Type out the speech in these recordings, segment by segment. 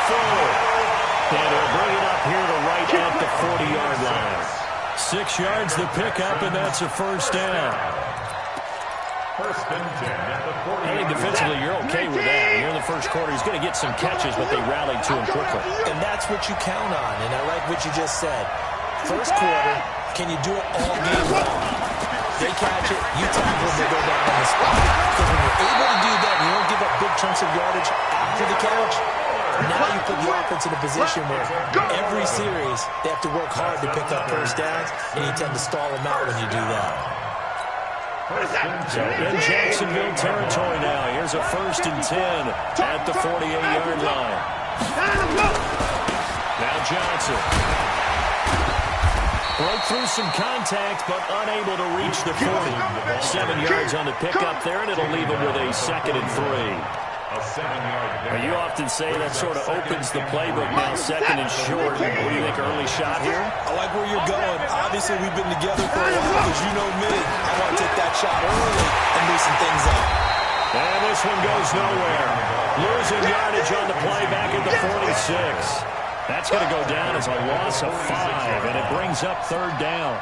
full. And he'll bring it up here to right at the 40-yard line. 6 yards the pickup, and that's a first down. First and 10 at the 40. I think defensively you're okay with that. Here in the first quarter, he's going to get some catches, but they rallied to him quickly. And that's what you count on, and I like what you just said. First quarter, can you do it all game long? They catch it, you tackle them, they go down on the spot. Because when you're able to do that, and you don't give up big chunks of yardage after the catch, now you put the offense in a position where every series they have to work hard to pick up first downs, and you tend to stall them out when you do that. So in Jacksonville territory now, here's a first and 10 at the 48-yard line. Now Johnson. Broke through some contact, but unable to reach the 40. 7 yards on the pickup there, and it'll leave him with a second and 3. A 7-yard. You often say that sort of opens the playbook now, second and short. What do you think, early shot here? I like where you're going. Obviously, we've been together for a while, because you know me. I want to take that shot early and loosen things up. And this one goes nowhere. Losing yardage on the play back at the 46. That's going to go down as a loss of 5, and it brings up third down.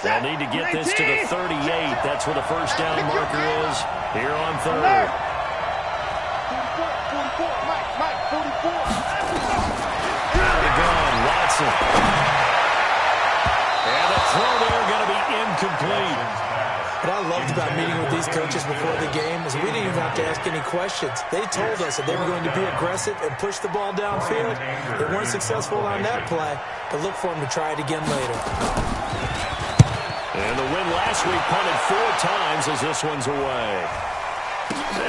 They'll need to get this to the 38. That's where the first down marker is here on third. 44, Mike, 44. Again, Watson. And the throw there going to be incomplete. What I loved about meeting with these coaches before the game is we didn't even have to ask any questions. They told us that they were going to be aggressive and push the ball downfield. They weren't successful on that play, but look for them to try it again later. And the win last week punted 4 times as this one's away.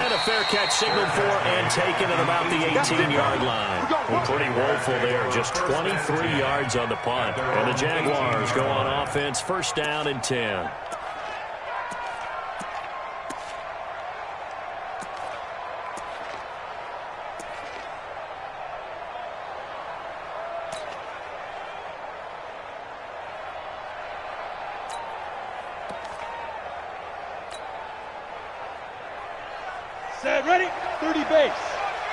And a fair catch signaled for and taken at about the 18-yard line. Well, pretty woeful there, just 23 yards on the punt. And the Jaguars go on offense, first down and 10. Set, ready, 30 base.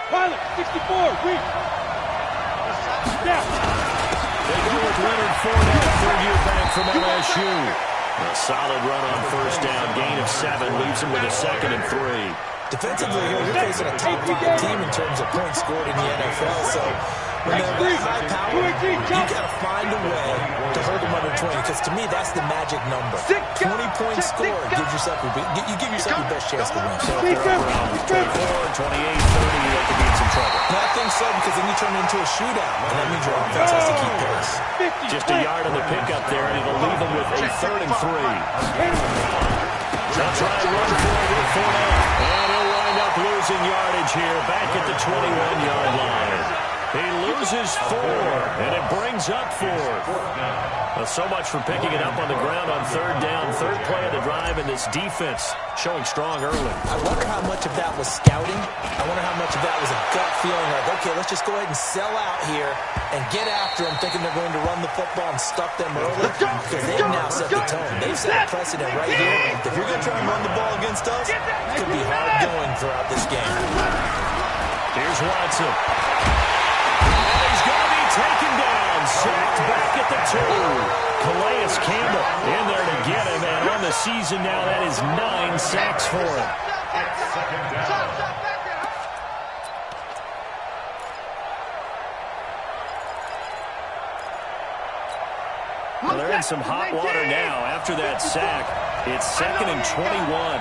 Pilot, 64, reach. Snap. They go with Leonard Fournette, third-year back from LSU. A solid run on first down, gain of 7, leaves him with a second and 3. Defensively here, you're facing a top-5 team in terms of points scored in the NFL, so when they're that high power, you got to find a way to hold them under 20, because to me, that's the magic number. 20 points scored gives yourself you give yourself your best chance to win. So if they're around 24, 28, 30, they could be in some trouble. No, I think so, because then you turn it into a shootout, and that means your offense has to keep pace. Just a yard on the pickup there, and it'll leave them with a third and 3. They'll try and run for it with Fournette, and he'll wind up losing yardage here back at the 21-yard line. He loses 4, and it brings up 4. Well, so much for picking it up on the ground on third down. Third play of the drive, and this defense showing strong early. I wonder how much of that was scouting. I wonder how much of that was a gut feeling like, okay, let's just go ahead and sell out here and get after them, thinking they're going to run the football and stuff them early, because they've now set the tone. They've set a precedent right here. If you're going to try and run the ball against us, it could be hard going throughout this game. Here's Watson. Taken down, sacked back at the 2. Calais Campbell in there to get him, and on the season now, that is 9 sacks for him. Well, they're in some hot water now. After that sack, it's second and 21.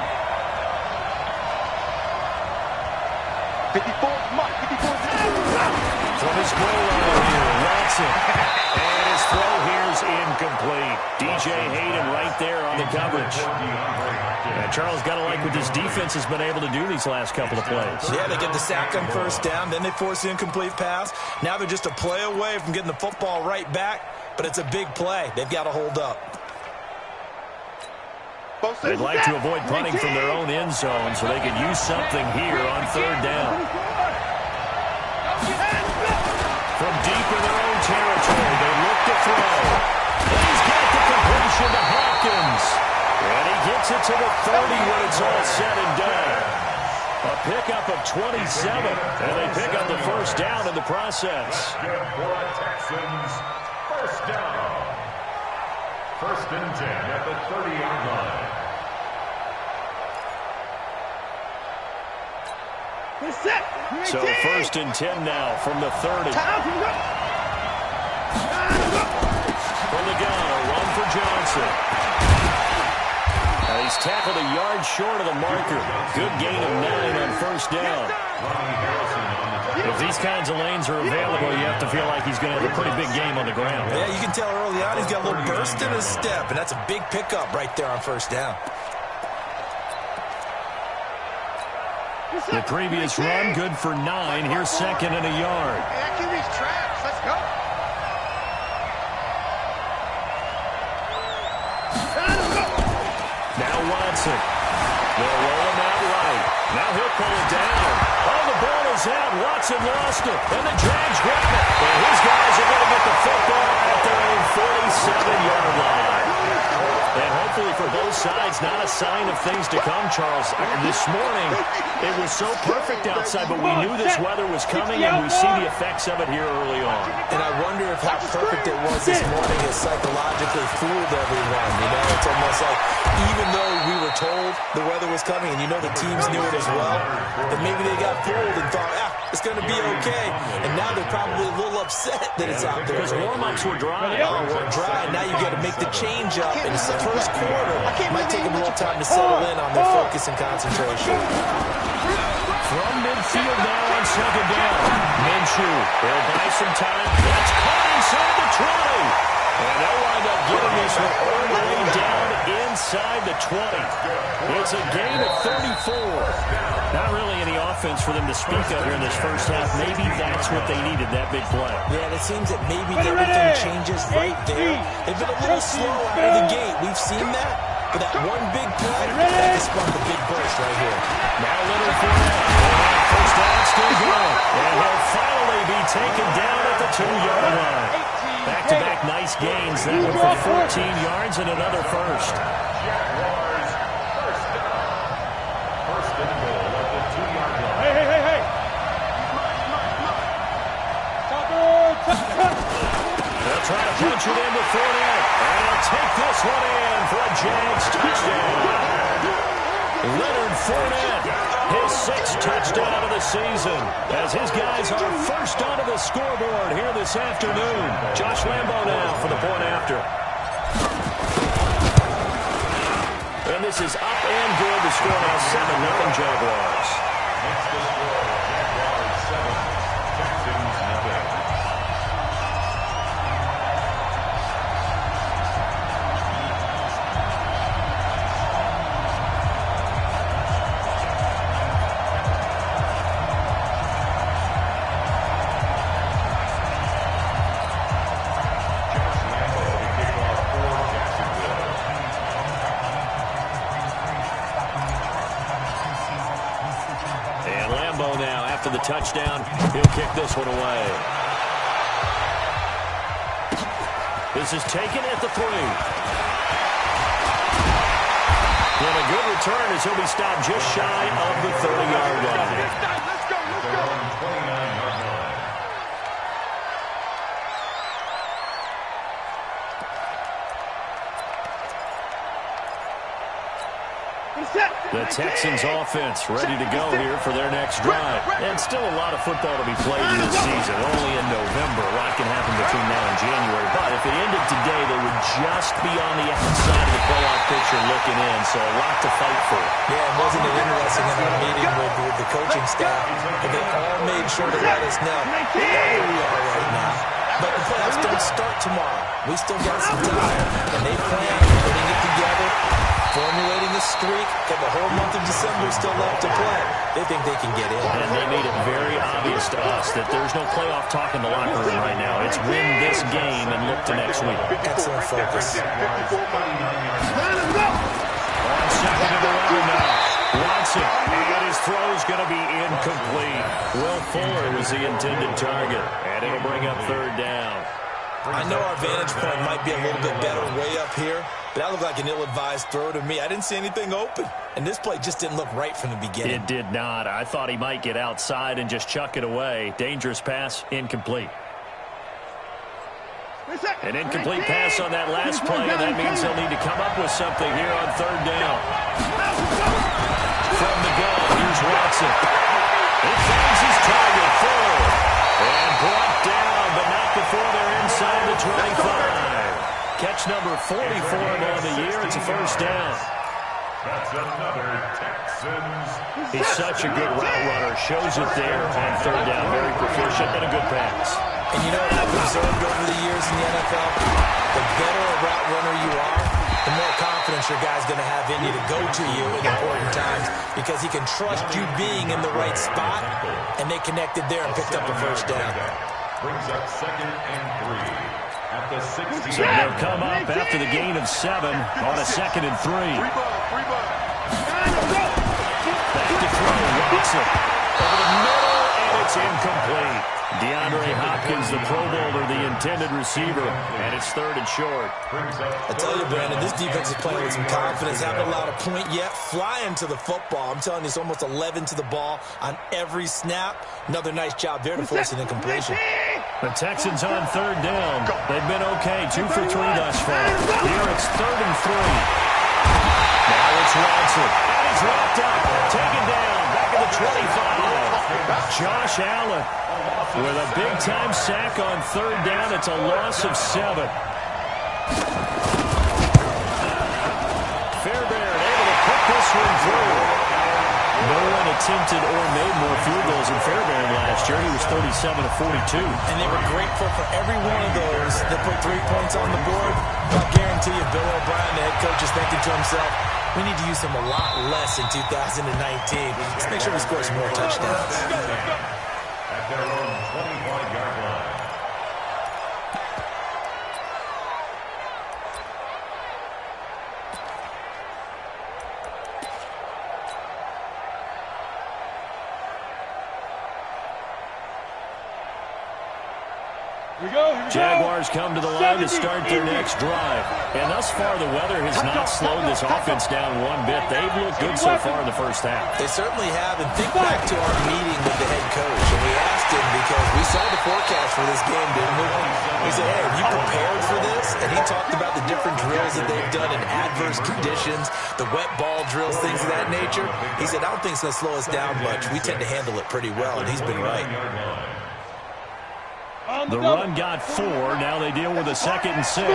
54, Mike, 54. From his goal line here, Watson. And his throw here's incomplete. DJ Hayden right there on the coverage. And Charles, got to like what this defense has been able to do these last couple of plays. Yeah, they get the sack on first down, then they force the incomplete pass. Now they're just a play away from getting the football right back, but it's a big play. They've got to hold up. They'd like to avoid punting from their own end zone so they could use something here on third down. From deep in their own territory, they look to throw. And he's got the completion to Hopkins. And he gets it to the 30 where it's all said and done. A pickup of 27, and they pick up the first down in the process. Texans, first down. First and 10 at the 30-yard line. So first and 10 now from the 30. From the gun, a run for Johnson. He's tackled a yard short of the marker. Good gain of 9 on first down. If these kinds of lanes are available, you have to feel like he's going to have a pretty big game on the ground. Yeah, you can tell early on he's got a little burst in his step, and that's a big pickup right there on first down. The previous run, good for 9. Here's second and a yard. Let's go. Now Watson. They'll roll him out right. Now he'll pull it down. Oh, the ball is out. Watson lost it. And the Jags grab it. And his guys are going to get the football at their own 47-yard line. And hopefully for both sides, not a sign of things to come, Charles. This morning, it was so perfect outside, but we knew this weather was coming, and we see the effects of it here early on. And I wonder if how perfect it was this morning has psychologically fooled everyone. You know, it's almost like even though we were told the weather was coming, and you know the teams knew it as well, that maybe they got fooled and thought, it's going to be okay. And now they're probably a little upset that it's out there. Because warm-ups were dry. Were dry, and now you got to make the change up. And it's the first quarter. It might take them a little time to settle in on their focus and concentration. From midfield now on second down. Minshew, they'll buy some time. That's caught inside the 20. And they'll wind up getting this one all the way down inside the 20. It's a gain of 34. Not really any offense for them to speak of here in this first half. Maybe that's what they needed, that big play. Yeah, and it seems that maybe everything changes right there. They've been a little slow out of the gate. We've seen that. But that one big play, that just sparked a big burst right here. Now Leonard Fournette. First down, still going. And he'll finally be taken down at the 2-yard line. Back-to-back nice gains. That one for 14 yards and another first. Jaguars, first down. First and goal at the 2-yard line. Hey. They'll try to punch it in with Fournette. And he'll take this one in for a Jags touchdown. Leonard Fournette, his 6th touchdown of the season, as his guys are first onto the scoreboard here this afternoon. Josh Lambo now for the point after. And this is up and good. The score now 7-0 Jaguars. Makes the score Jaguars 7, Texans nothing. After the touchdown, he'll kick this one away. This is taken at the 3. And a good return as he'll be stopped just shy of the 30-yard line. Let's go. 29-yard line. The Texans offense ready to go here for their next drive. And still a lot of football to be played in this season. Only in November. A lot can happen between now and January. But if it ended today, they would just be on the outside of the playoff picture looking in. So a lot to fight for. Yeah, wasn't it interesting in our meeting with the coaching staff? And they all made sure to let us know where we are right now. But the playoffs don't start tomorrow. We still got some time. And they plan on putting it together, formulating a streak, got the whole month of December still left to play. They think they can get in. And they made it very obvious to us that there's no playoff talk in the locker room right now. It's win this game and look to next week. Excellent focus. On second and 11 now. Watson, and his throw's going to be incomplete. Will Fuller was the intended target, and it'll bring up third down. I know our vantage point might be a little bit better way up here, but that looked like an ill-advised throw to me. I didn't see anything open, and this play just didn't look right from the beginning. It did not. I thought he might get outside and just chuck it away. Dangerous pass, incomplete. An incomplete pass on that last play, and that means they'll need to come up with something here on third down. From the gun, here's Watson. He finds his target full. And brought down, but not before they're inside the 25. Catch number 40 for him on the year. It's a first down. That's another Texans. He's such a good route runner. Shows it there on third down. Very proficient and a good pass. And you know what I've observed over the years in the NFL? The better a route runner you are, the more confidence your guy's going to have in you to go to you in important times because he can trust you being in the right spot, and they connected there and picked up a first down. Brings up 2nd and 3 at the 60. So they'll come up after the gain of 7 on a 2nd and 3. Back to throw, Watson. Over the middle, and it's incomplete. DeAndre Hopkins, the Pro Bowler, the intended receiver, and it's 3rd and short. I tell you, Brandon, this defense is playing with some confidence. Haven't allowed a point yet. Flying to the football. I'm telling you, it's almost 11 to the ball on every snap. Another nice job there to force an incompletion. The Texans on third down. They've been okay, 2 for 3 thus far. Here it's 3rd and 3. Now it's Watson. And he's wrapped up. Taken down. Back at the 25. Josh Allen with a big-time sack on third down. It's a loss of 7. Fairbairn able to put this one through. No one attempted or made more field goals than Fairbairn last year. He was 37 of 42. And they were grateful for every one of those that put 3 points on the board. I guarantee you, Bill O'Brien, the head coach, is thinking to himself, we need to use him a lot less in 2019. Let's make sure we score some more touchdowns. At their own 25-yard line. Jaguars come to the line to start their next drive. And thus far, the weather has not slowed this offense down one bit. They've looked good so far in the first half. They certainly have. And think back to our meeting with the head coach. And we asked him because we saw the forecast for this game, didn't we? We said, hey, have you prepared for this? And he talked about the different drills that they've done in adverse conditions, the wet ball drills, things of that nature. He said, I don't think it's going to slow us down much. We tend to handle it pretty well, and he's been right. The run got 4. Now they deal with a 2nd and 6. On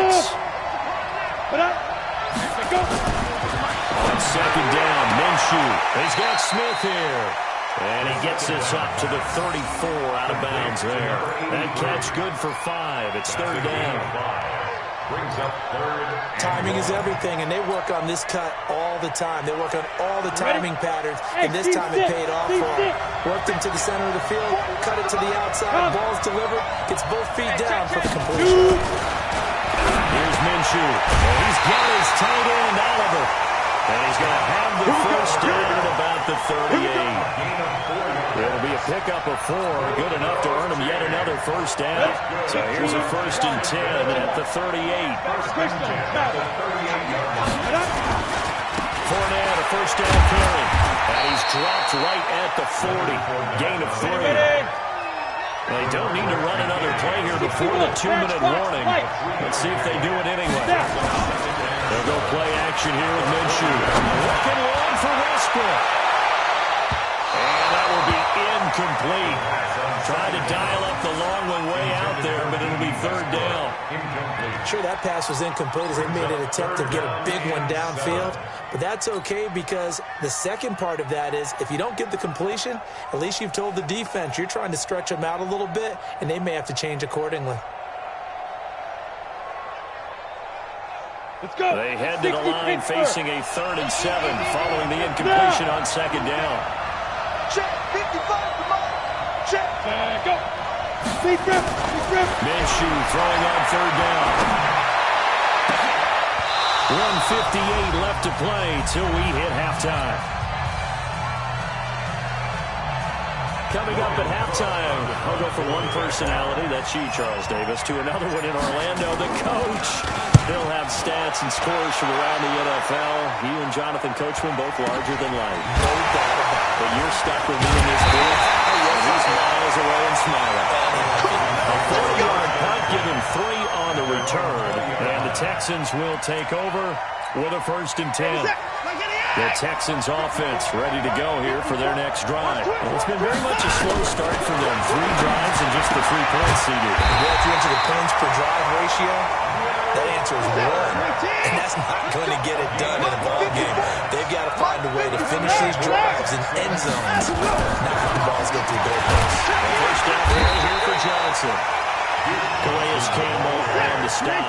2nd down, Minshew. He's got Smith here. And he gets this up to the 34 out of bounds there. That catch good for 5. It's 3rd down. Brings up 3rd. Timing is everything, and they work on this cut all the time. They work on all the timing patterns, and this time it paid off for them. Worked into the center of the field, cut it to the outside, ball's delivered, gets both feet down for the completion. Here's Minshew. And he's got his tight end, Oliver. And he's going to have the first down at about the 38. It'll be a pickup of 4, good enough to earn him yet another first down. So here's a 1st and 10 at the 38. Fournette, a first down carry. And he's dropped right at the 40. Gain of 3. They don't need to run another play here before the 2-minute warning. Let's see if they do it anyway. They'll go play action here with Minshew. Looking long for Westbrook. And that will be incomplete. Tried to dial up the long one way out there, but it'll be 3rd down. Sure, that pass was incomplete as they made an attempt to get a big one downfield. But that's okay because the second part of that is if you don't get the completion, at least you've told the defense you're trying to stretch them out a little bit, and they may have to change accordingly. Let's go. They head to the line facing a 3rd and 7 following the incompletion on 2nd down. Check. 55. Come on. Check. Go. Deep grip. Minshew throwing on 3rd down. 1:58 left to play till we hit halftime. Coming up at halftime, I'll go from one personality, that's you, Charles Davis, to another one in Orlando, the coach. He'll have stats and scores from around the NFL. You and Jonathan Coachman both larger than life. No doubt about it. But you're stuck with me in this booth. He's miles away and smiling. A 40-yard punt, give him 3 on the return. And the Texans will take over with a 1st and 10. The Texans offense ready to go here for their next drive. Well, it's been very much a slow start for them. 3 drives and just the 3 points seeded. Well, if you into the points per drive ratio, that answer is 1. And that's not going to get it done in a ball game. They've got to find a way to finish these drives in end zones, not have the balls go through goalposts. First down here for Johnson. Calais Campbell on the stop.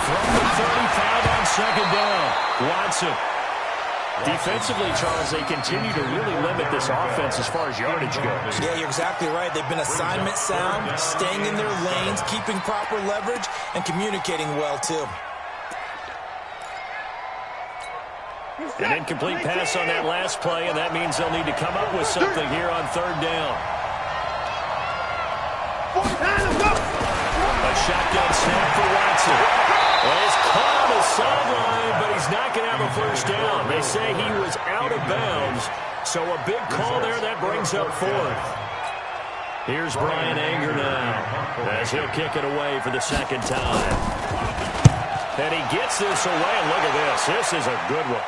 From the 35 on 2nd down, Watson. Defensively, Charles, they continue to really limit this offense as far as yardage goes. Yeah, you're exactly right. They've been assignment sound, staying in their lanes, keeping proper leverage, and communicating well, too. An incomplete pass on that last play, and that means they'll need to come up with something here on 3rd down. A shotgun snap for Watson. Well, he's caught on the sideline, but he's not going to have a 1st down. They say he was out of bounds, so a big call there. That brings up 4th. Here's Brian Anger now as he'll kick it away for the 2nd time. And he gets this away, and look at this. This is a good one.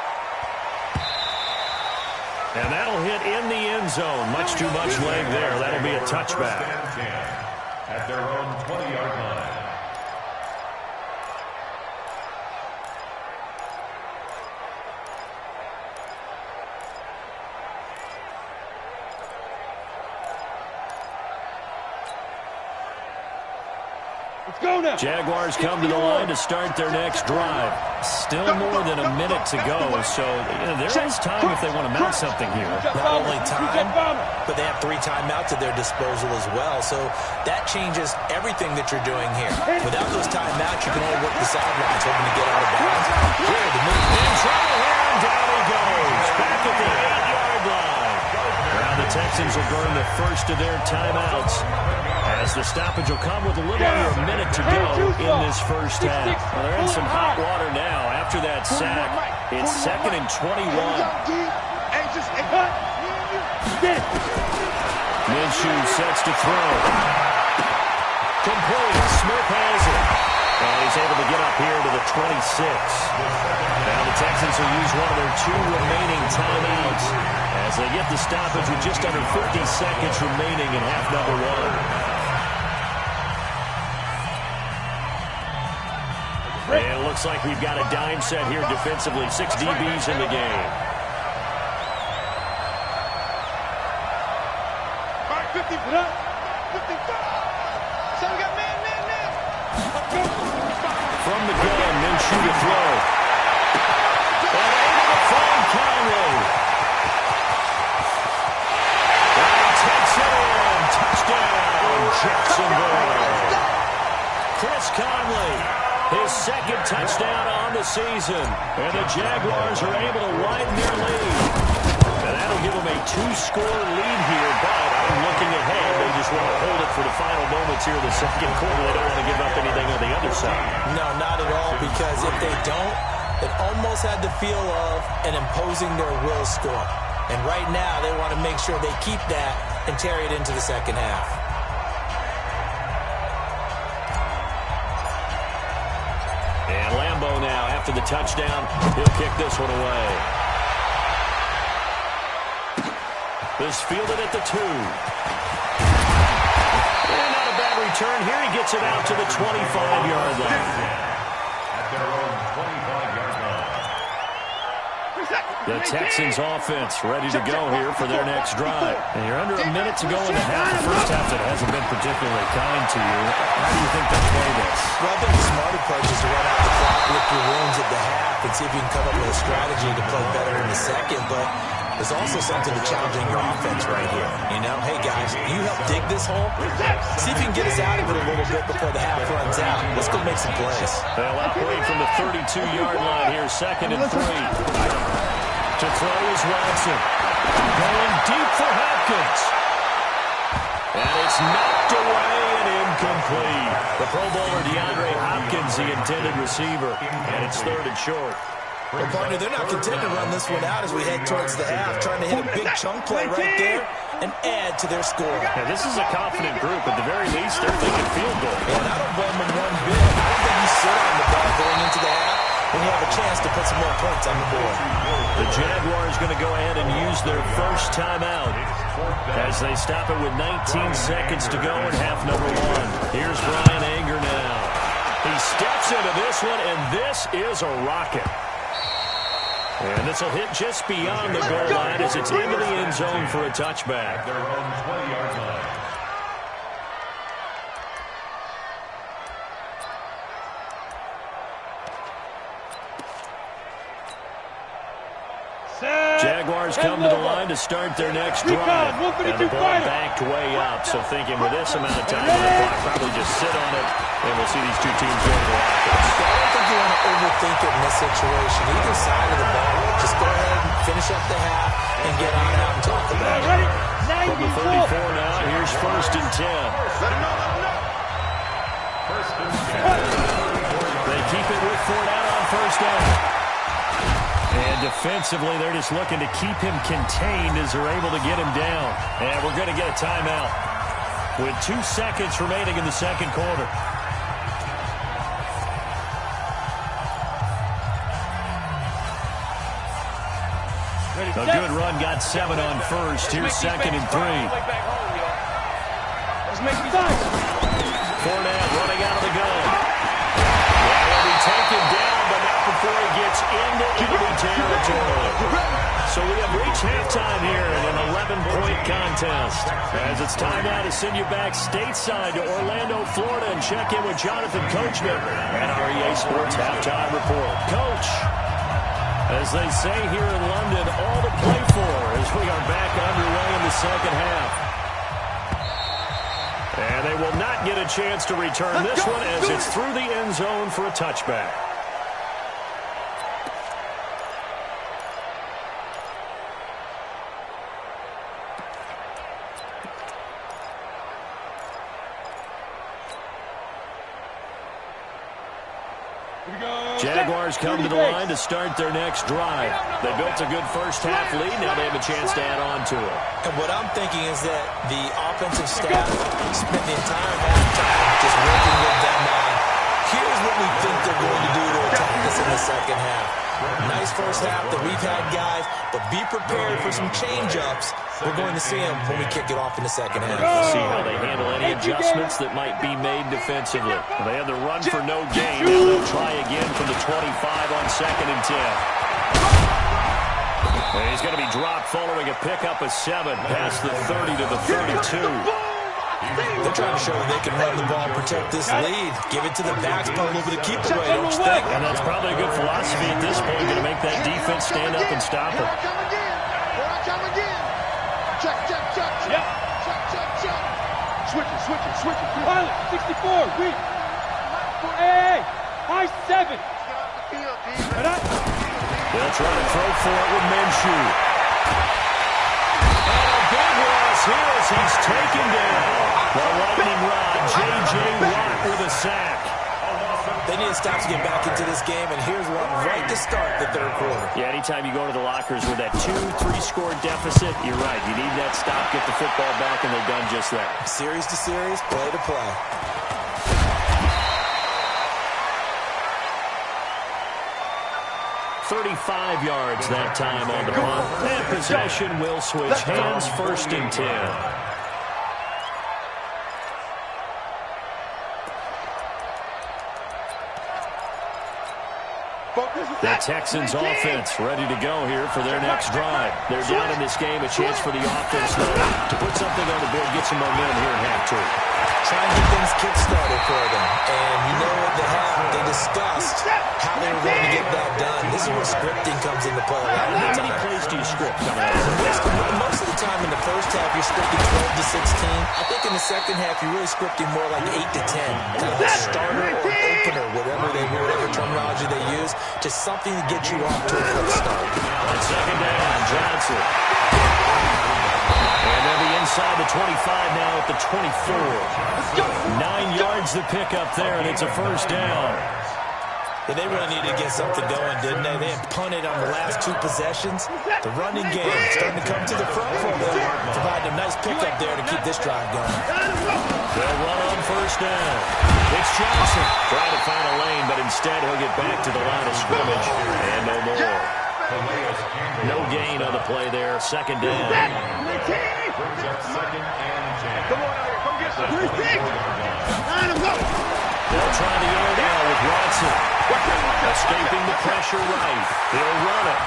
And that'll hit in the end zone. Much too much leg there. That'll be a touchback. At their own 20-yard line. Jaguars come to the line to start their next drive. Still more than a minute to go, so there is time if they want to mount something here. Not only time, but they have 3 timeouts at their disposal as well, so that changes everything that you're doing here. Without those timeouts, you can only work the sidelines, hoping to get out of bounds. Here, the move. In trouble here, and down he goes. Back at the 8-yard line. Now the Texans will burn the first of their timeouts, as the stoppage will come with a little under a minute to go in this first half. Well, they're in some hot water now after that sack. It's 2nd and 21. Minshew sets to throw. Complete. Smith has it. And he's able to get up here to the 26. Now the Texans will use one of their 2 remaining timeouts as they get the stoppage with just under 50 seconds remaining in half number 1. And it looks like we've got a dime set here defensively. 6 DBs in the game. From the gun, Minshew to throw. And able to find Conley. And he takes it in. Touchdown, Jacksonville. Chris Conley. His 2nd touchdown on the season. And the Jaguars are able to widen their lead. And that'll give them a 2-score lead here, but I'm looking ahead. They just want to hold it for the final moments here in the 2nd quarter. They don't want to give up anything on the other side. No, not at all, because if they don't, it almost had the feel of an imposing their will score. And right now, they want to make sure they keep that and carry it into the 2nd half. And Lambeau now, after the touchdown, he'll kick this one away. This fielded at the 2. And not a bad return. Here he gets it out to the 25-yard line. At their own 25-yard line. The Texans offense ready to go here for their next drive. And you're under a minute to go in the half. The first half that hasn't been particularly kind to you. How do you think they'll play this? Well, I think the smart approach is to run out the clock, lick your wounds at the half, and see if you can come up with a strategy to play better in the 2nd. But there's also something to challenging your offense right here. You know, hey, guys, you help dig this hole. See if you can get us out of it a little bit before the half runs out. Let's go make some plays. They'll operate from the 32-yard line here, 2nd and 3. To throw is Watson. Going deep for Hopkins. And it's knocked away and incomplete. The Pro Bowler DeAndre Hopkins, the intended receiver. And it's 3rd and short. Well, partner, they're not content to run this one out as we head towards the half, trying to hit a big chunk play right there and add to their score. Yeah, this is a confident group. At the very least, they're thinking field goal. And I don't blame them one bit. I don't think you sit on the ball going into the half when you have a chance to put some more points on the board. The Jaguars going to go ahead and use their first timeout as they stop it with 19 seconds to go in half number 1. Here's Brian Anger now. He steps into this one, and this is a rocket. And this will hit just beyond the goal line as it's into the end zone for a touchback. Their own 20-yard line. Jaguars come to the line to start their next drive. And the ball backed way up, so thinking with this amount of time on the clock, probably just sit on it, and we'll see these two teams go to the offense. I don't think you want to overthink it in this situation. Either side of the ball, just go ahead and finish up the half and get on out and talk about it. From the 34 now, here's 1st and 10. They keep it with Ford out on 1st down. And defensively, they're just looking to keep him contained as they're able to get him down. And we're going to get a timeout with 2 seconds remaining in the second quarter. A good run, got 7 on 1st. Here's 2nd and 3. Fournette running out of the gun. He'll be taken down, but not before he gets into enemy territory. So we have reached halftime here in an 11-point contest. As it's time now to send you back stateside to Orlando, Florida, and check in with Jonathan Coachman and our EA Sports Halftime Report. Coach, as they say here in London, all to play for as we are back underway in the second half. And they will not get a chance to return this one as it's through the end zone for a touchback. Jaguars come to the line to start their next drive. They built a good first half lead. Now they have a chance to add on to it. And what I'm thinking is that the offensive staff spent the entire halftime just working with them on, here's what we think they're going to do to attack us in the second half. Nice first half that we've had, guys, but be prepared for some change-ups. We're going to see them when we kick it off in the second half. See how they handle any adjustments that might be made defensively. They had the run for no gain. Now they'll try again from the 25 on 2nd and 10. And he's going to be dropped following a pickup of 7 past the 30 to the 32. They're trying to show that they can run the ball, protect this lead, give it to the backs, pull over the keeper away, don't you think? And that's probably a good philosophy at this point, going to make that defense stand up and stop it. Check. Yep. Check. Switch it. Pilot, 64, weak. Hey, high 7. They'll try to throw for it with Minshew. And a big loss here as he's taken down. The lightning rod, J.J. Watt with a sack. They need to stop to get back into this game, and here's one right to start the third quarter. Yeah, anytime you go to the lockers with that 2-3 score deficit, you're right. You need that stop, get the football back, and they've done just that. Series to series, play to play. .35 yards that time on the punt. And possession will switch hands, 1st and 10. The Texans offense ready to go here for their next drive. They're down in this game, a chance for the offense to put something on the board, get some momentum here in half 2. Try and get things kick-started for them. And you know at the half, they discussed how they were going to get that done. This is where scripting comes into play. How many plays do you script coming out? Most of the time in the first half, you're scripting 12 to 16. I think in the second half, you're really scripting more like 8 to 10. Kind of a starter or opener, whatever terminology they use, just something to get you off to a quick start. On second down, Johnson. And they'll be inside the 25 now at the 24. 9 yards to pick up there, and it's a first down. Yeah, they really needed to get something going, didn't they? They had punted on the last 2 possessions. The running game starting to come to the front for them, providing a nice pickup there to keep this drive going. They'll run on first down. It's Johnson trying to find a lane, but instead he'll get back to the line of scrimmage, and no more. No gain on the play there. Second down. Brings up second and 10. Come on out here. Come get some. Line him up. They'll try the air now with Watson. Escaping the pressure right. He'll run it.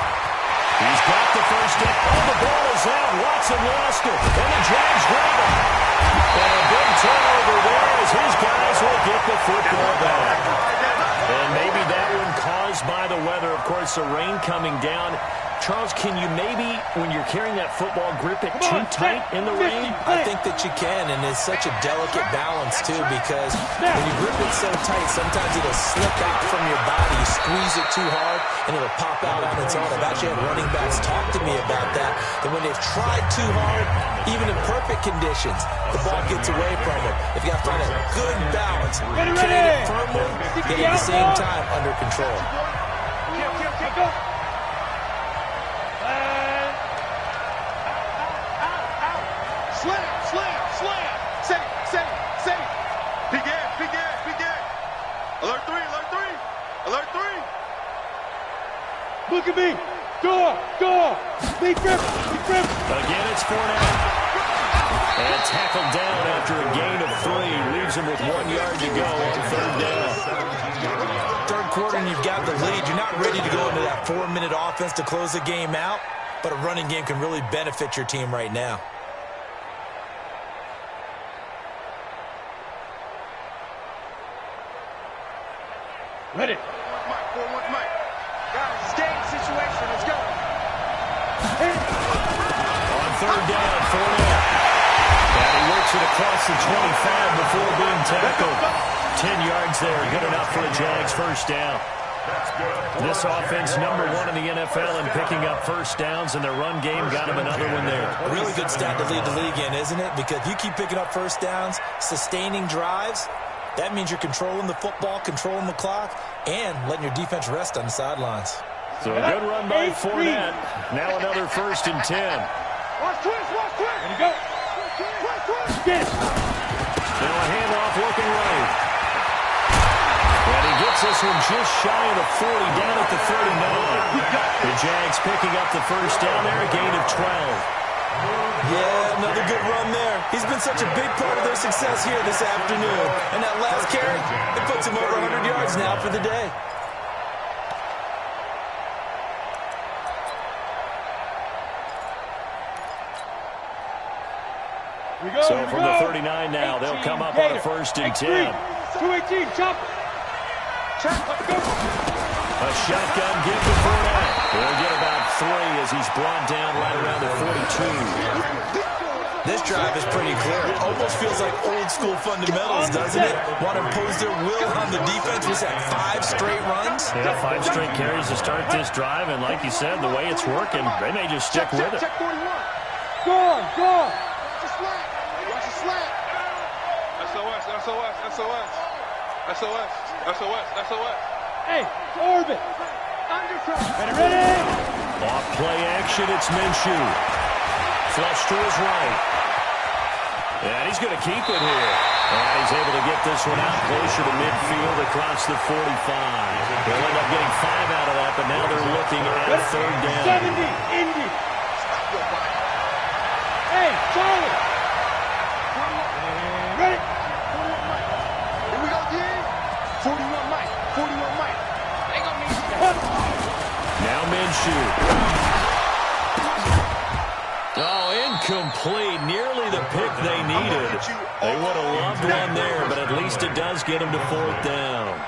He's got the first down. Oh, the ball is out. Watson lost it. And the Jags grab it. And a big turnover there as his guys will get the football back. And maybe that one caused by the weather. Of course, the rain coming down. Charles, can you maybe, when you're carrying that football, grip it too tight in the rain? I think that you can, and it's such a delicate balance, too, because when you grip it so tight, sometimes it'll slip out from your body. You squeeze it too hard, and it'll pop out on its own. I've actually had running backs talk to me about that when they've tried too hard, even in perfect conditions, the ball gets away from them. If you got to find a good balance, carrying it firmly, yet at the same time under control. Alert 3, alert 3, alert 3. Look at me. Go. Big grip. Again, it's Fournette. And tackled down after a gain of 3. Leaves him with 1 yard to go on third down. Third quarter and you've got the lead. You're not ready to go into that 4-minute offense to close the game out, but a running game can really benefit your team right now. Ready. 4-1 Mike. Guys, it's game situation. Let's go. On third down, Fournette. And he works it across the 25 before being tackled. 10 yards there. Good enough for a Jags first down. This offense, number 1 in the NFL in picking up first downs, and their run game got him another one there. A really good stat to lead the league in, isn't it? Because if you keep picking up first downs, sustaining drives, that means you're controlling the football, controlling the clock, and letting your defense rest on the sidelines. So a good run by Fournette. Now another first and 10. Watch twist. There you go. Twist. Get it. Now a handoff looking right. And he gets this one just shy of the 40, down at the 39. The Jags picking up the first down there, a gain of 12. Yeah, another good run there. He's been such a big part of their success here this afternoon. And that last carry, it puts him over 100 yards now for the day. So from the 39 now, they'll come up on a first and 10. 218, chop. Let's go. A shotgun give to Fournette. He'll get about 3 as he's brought down right around the 42. This drive is pretty clear. It almost feels like old school fundamentals, doesn't it? Want to impose their will on the defense. Was that 5 straight runs? Yeah, 5 straight carries to start this drive, and like you said, the way it's working, they may just stick with it. Check 41. Go on. Watch the slant. SOS. Hey, orbit. Ready. Off play action, it's Minshew. Flush to his right. And he's going to keep it here. And he's able to get this one out closer to midfield across the 45. They'll end up getting 5 out of that, but now they're looking at third down. 70, Indy. Hey, Charlie. Ready. 41 Mike. Here we go, D. 41 Mike. They gonna need you. Now Minshew. Oh, incomplete. Nearly the pick they needed. They would have loved one there, but at least it does get them to fourth down.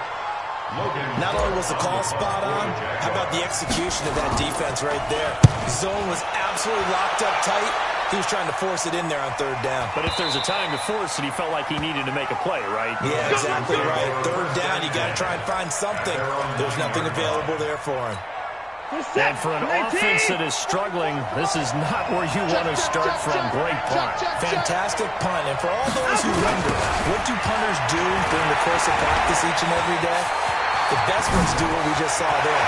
Not only was the call spot on, how about the execution of that defense right there? Zone was absolutely locked up tight. He was trying to force it in there on third down. But if there's a time to force it, he felt like he needed to make a play, right? Yeah, exactly right. Third down, you got to try and find something. There's nothing available there for him. And for an offense that is struggling, this is not where you want to start from. Great punt. Fantastic punt. And for all those who wonder, what do punters do during the course of practice each and every day? The best ones do what we just saw there.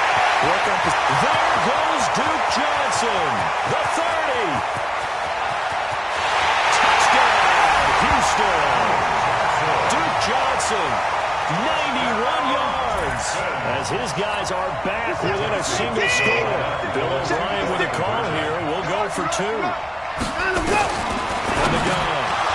Work up his... There goes Duke Johnson, the 30. Touchdown, Houston. Duke Johnson, 91 yards. As his guys are back within a single score. Bill O'Brien with a call here. We'll go for two. And the gun.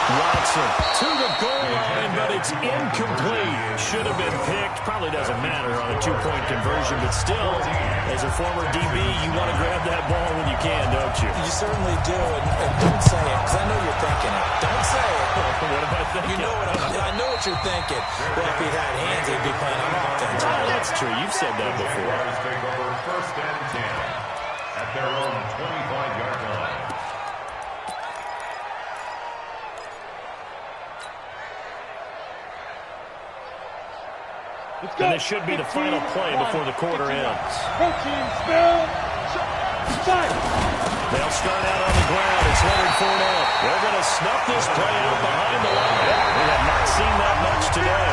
Watson to the goal line, but it's incomplete. Should have been picked. Probably doesn't matter on a two-point conversion, but still, as a former DB, you want to grab that ball when you can, don't you? You certainly do, and don't say it, because I know you're thinking it. Don't say it. What am I thinking? You know I know what you're thinking. Well, if he had hands, he'd be playing on offense. Oh, that's true. You've said that before. Take over first and 10 at their own 25-yard line. And this should be the final play before the quarter ends. They'll start out on the ground. It's Leonard Fournette. They're going to snuff this play out behind the line. We have not seen that much today.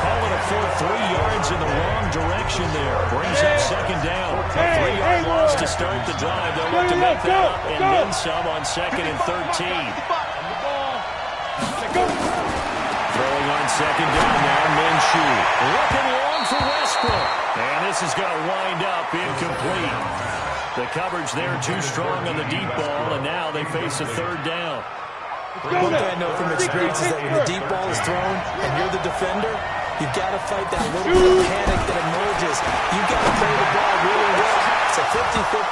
Call it a full 3 yards in the wrong direction there. Brings up second down. A 3-yard loss to start the drive. They'll look to make that up and then some on second and 13. Throwing on second down now, Minshew. Looking long for Westbrook. And this is going to wind up incomplete. The coverage there too strong on the deep ball, and now they face a third down. One thing I know from experience is that when the deep ball is thrown and you're the defender, you've got to fight that little bit of panic that emerges. You've got to play the ball really well. It's a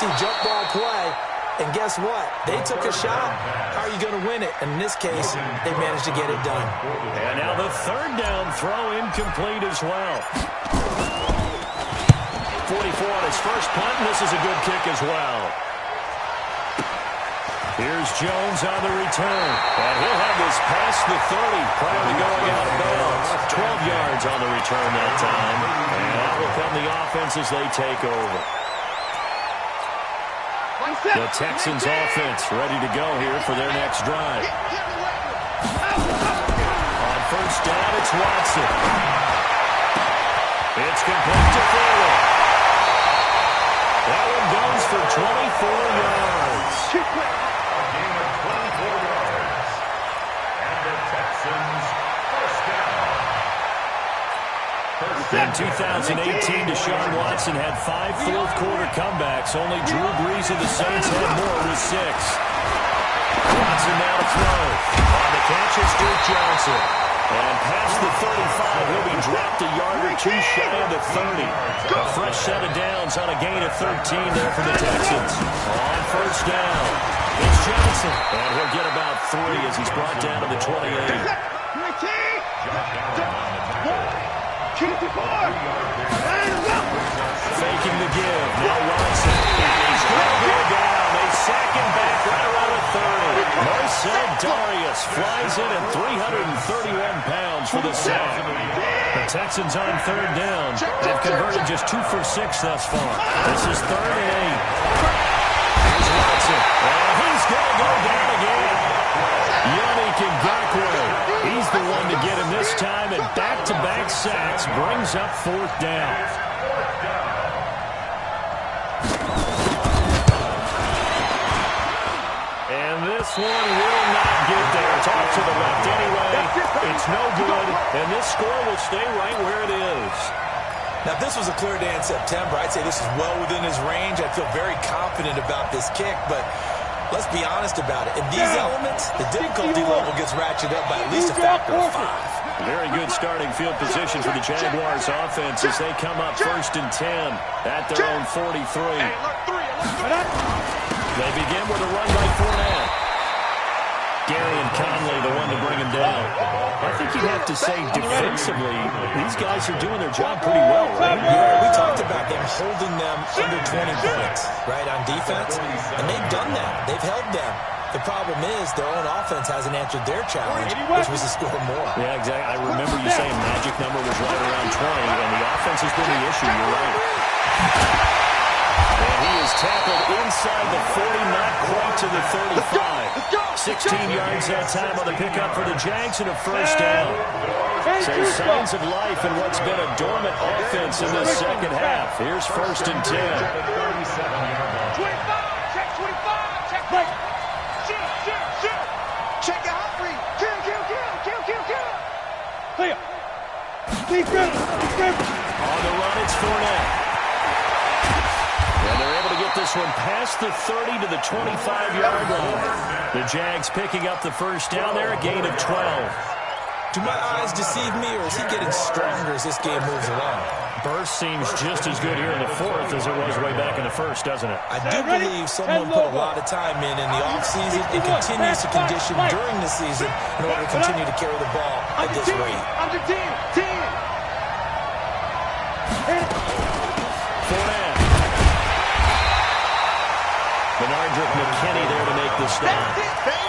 50-50 jump ball play. And guess what? They took a shot. How are you going to win it? And in this case, they managed to get it done. And now the third down throw incomplete as well. 44 on his first punt, and this is a good kick as well. Here's Jones on the return. And he'll have this past the 30 prior to going out of bounds. 12 yards on the return that time. And that will come the offense as they take over. The Texans offense ready to go here for their next drive. On first down, it's Watson. It's complete to Fuller. That one goes for 24 yards. A gain of 24 yards. And the Texans first down. In 2018, Deshaun Watson had 5 fourth-quarter comebacks. Only Drew Brees of the Saints had more with 6. Watson now to throw. On the catch is Duke Johnson. And past the 35, he'll be dropped a yard or two shy of the 30. A fresh set of downs on a gain of 13 there for the Texans. On first down, it's Johnson. And he'll get about 3 as he's brought down to the 28. Faking the give. Now Watson. He's going to go down. They sack him back right around the 30. Marcel Darius flies in at 331 pounds for the sack. The Texans on third down. They've converted just 2 for 6 thus far. This is 3rd and 8. Here's Watson. And he's going to go down again. Yannick Ngakoue. He's the one to get him this time, and back-to-back sacks brings up 4th down. And this one will not get there. It's off to the left anyway. It's no good, and this score will stay right where it is. Now, if this was a clear day in September, I'd say this is well within his range. I feel very confident about this kick, but let's be honest about it. In these elements, the difficulty level gets ratcheted up by at least a factor of 5. Very good starting field position for the Jaguars offense as they come up 1st and 10 at their own 43. They begin with a run by Fournette. Gary and Conley, the one to bring him down. I think you'd have to say defensively, these guys are doing their job pretty well, right? Yeah, we talked about them holding them under 20 points, right, on defense. And they've done that. They've held them. The problem is their own offense hasn't answered their challenge, which was to score more. Yeah, exactly. I remember you saying magic number was right around 20, and the offense has been the issue. You're right. And he is tackled inside the 40, not quite to the 35. 16 yards that time on the pickup for the Jags and a first down. So signs of life in what's been a dormant offense in this second half. Here's first and 10. 25, check 25, check right. Shoot. Check your hot read. Kill. Clear. Keep grip. On the run, it's Fournette. And they're able to get this one past the 30 to the 25-yard line. The Jags picking up the first down there, a gain of 12. Do my eyes deceive me, or is he getting stronger as this game moves along? Burst seems just as good here in the fourth as it was way back in the first, doesn't it? I do believe someone put a lot of time in the offseason and continues to condition during the season in order to continue to carry the ball at this rate. Under 10. Fournette. Bernardrick McKinney there to make the stop.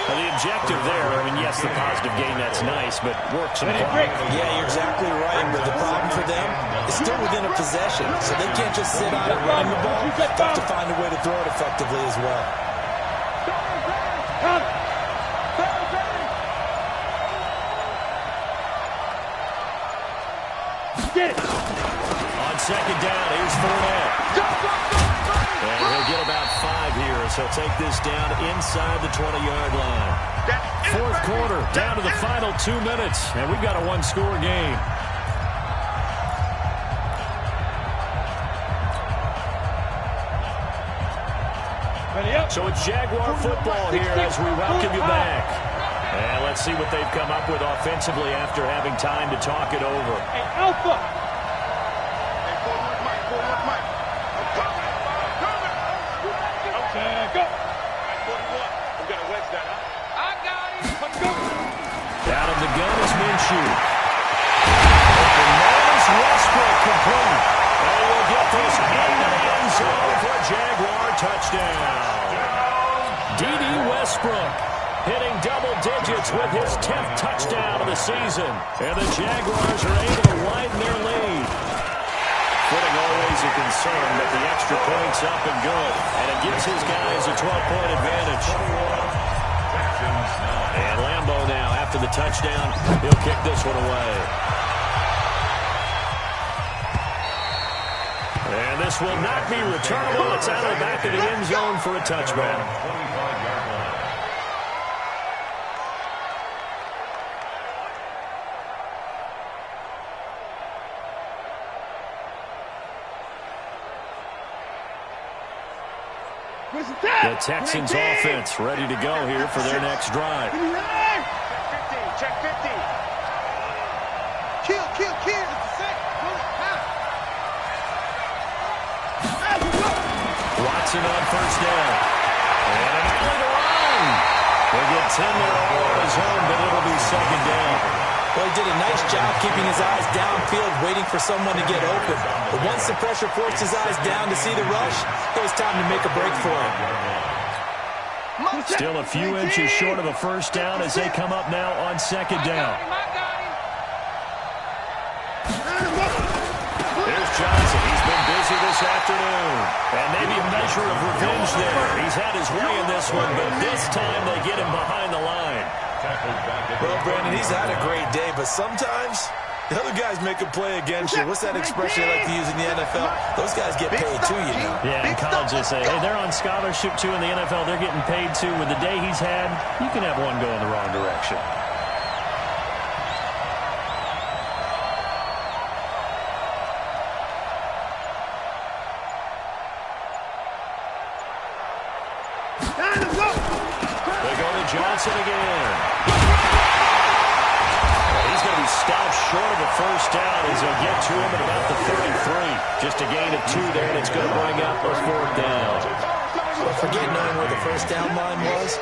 Now the objective there, I mean, yes, the positive gain, that's nice, but work some clock. Yeah, you're exactly right, but the problem for them is still within a possession, so they can't just sit on it running the ball. They have to find a way to throw it effectively as well. Get it. On second down, here's Fournette. And he'll get about 5 here, so he'll take this down inside the 20-yard line. Fourth quarter, down to the final 2 minutes, and we've got a one-score game. So it's Jaguar football here as we welcome you back. And let's see what they've come up with offensively after having time to talk it over. Hey, Alpha. Hey, 41 Mike. I'm coming. Okay, go. 41. We got to wedge that, huh? I got it. Let's go. Out of the gun is Minshew. And there's Westbrook complete. And we'll get this into the end zone for a Jaguar touchdown. D.D. Westbrook hitting double digits with his 10th touchdown of the season. And the Jaguars are able to widen their lead. Footing always a concern, but the extra point's up and good. And it gives his guys a 12-point advantage. And Lambeau now, after the touchdown, he'll kick this one away. And this will not be returnable. It's out of the back of the end zone for a touchback. The Texans offense ready to go here for their next drive. Check 50. Kill. Watson on first down. And an alley to run. He'll get 10 there all on his own, but it'll be second down. Well, he did a nice job keeping his eyes downfield, waiting for someone to get open. But once the pressure forced his eyes down to see the rush, it was time to make a break for him. Still a few inches short of a first down as they come up now on second down. There's Johnson. He's been busy this afternoon. And maybe a measure of revenge there. He's had his way in this one, but this time they get him behind the line. Well, Brandon, he's had a great day, but sometimes the other guys make a play against you. What's that expression they like to use in the NFL? Those guys get paid too, you know. Yeah, in college they say, hey, they're on scholarship too. In the NFL, they're getting paid too. With the day he's had, you can have one go in the wrong direction. They go to Johnson again. He's going to be stopped short of the first down as they'll get to him at about the 33. Just a gain of 2 there, and it's going to bring up a fourth down. Forget knowing where the first down line was.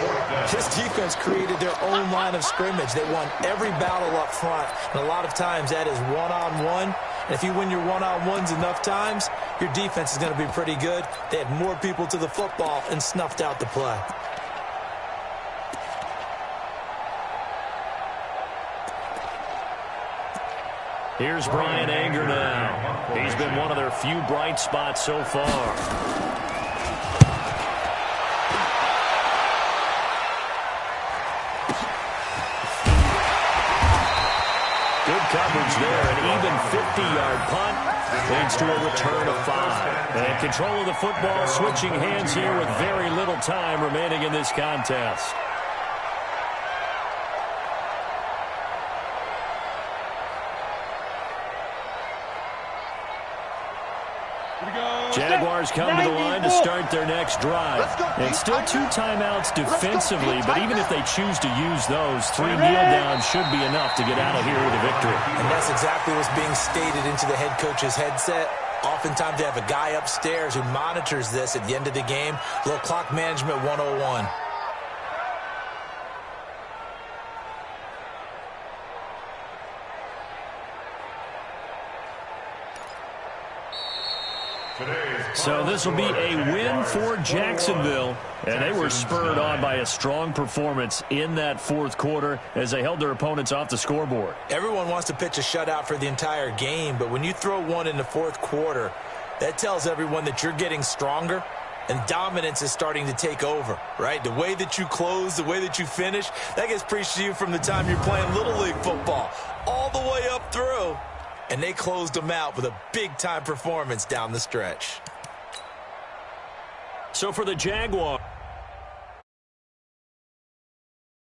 This defense created their own line of scrimmage. They won every battle up front, and a lot of times that is one-on-one. And if you win your one-on-ones enough times, your defense is going to be pretty good. They had more people to the football and snuffed out the play. Here's Brian Anger now. He's been one of their few bright spots so far. Good coverage there. An even 50-yard punt leads to a return of 5. And control of the football switching hands here with very little time remaining in this contest. Jaguars come to the line to start their next drive. And still 2 timeouts defensively, but even if they choose to use those, 3 kneel-downs should be enough to get out of here with a victory. And that's exactly what's being stated into the head coach's headset. Oftentimes they have a guy upstairs who monitors this at the end of the game. A little clock management 101. So this will be a win for Jacksonville, and they were spurred on by a strong performance in that fourth quarter as they held their opponents off the scoreboard. Everyone wants to pitch a shutout for the entire game, but when you throw one in the fourth quarter, that tells everyone that you're getting stronger and dominance is starting to take over, right? The way that you close, the way that you finish, that gets preached to you from the time you're playing Little League football all the way up through. And they closed them out with a big-time performance down the stretch. So for the Jaguars,